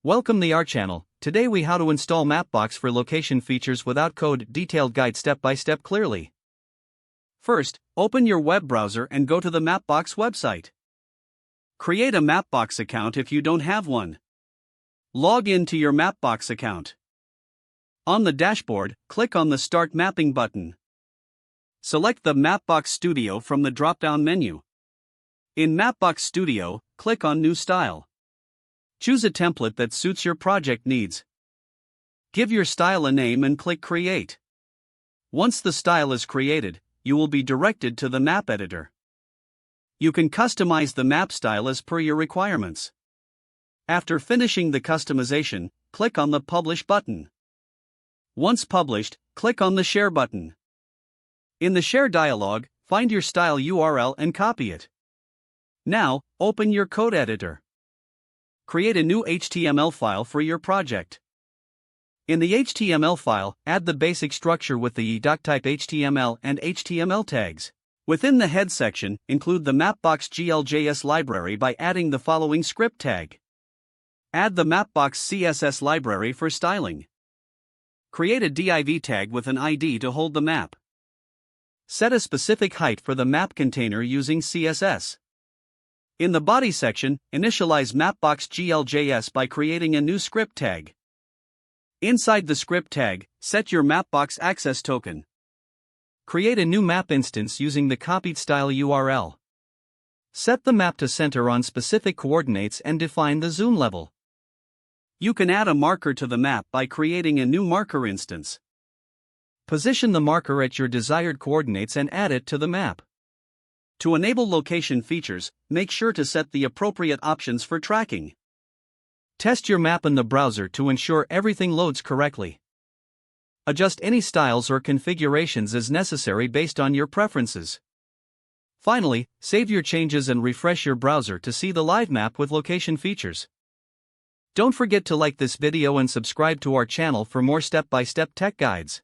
Welcome to our channel. Today we how to install Mapbox for location features without code, detailed guide step by step clearly. First, open your web browser and go to the Mapbox website. Create a Mapbox account if you don't have one. Log in to your Mapbox account. On the dashboard, click on the Start Mapping button. Select the Mapbox Studio from the drop-down menu. In Mapbox Studio, click on New Style. Choose a template that suits your project needs. Give your style a name and click Create. Once the style is created, you will be directed to the map editor. You can customize the map style as per your requirements. After finishing the customization, click on the Publish button. Once published, click on the Share button. In the Share dialog, find your style URL and copy it. Now, open your code editor. Create a new HTML file for your project. In the HTML file, add the basic structure with the doctype HTML and HTML tags. Within the head section, include the Mapbox GLJS library by adding the following script tag. Add the Mapbox CSS library for styling. Create a div tag with an ID to hold the map. Set a specific height for the map container using CSS. In the body section, initialize Mapbox GLJS by creating a new script tag. Inside the script tag, set your Mapbox access token. Create a new map instance using the copied style URL. Set the map to center on specific coordinates and define the zoom level. You can add a marker to the map by creating a new marker instance. Position the marker at your desired coordinates and add it to the map. To enable location features, make sure to set the appropriate options for tracking. Test your map in the browser to ensure everything loads correctly. Adjust any styles or configurations as necessary based on your preferences. Finally, save your changes and refresh your browser to see the live map with location features. Don't forget to like this video and subscribe to our channel for more step-by-step tech guides.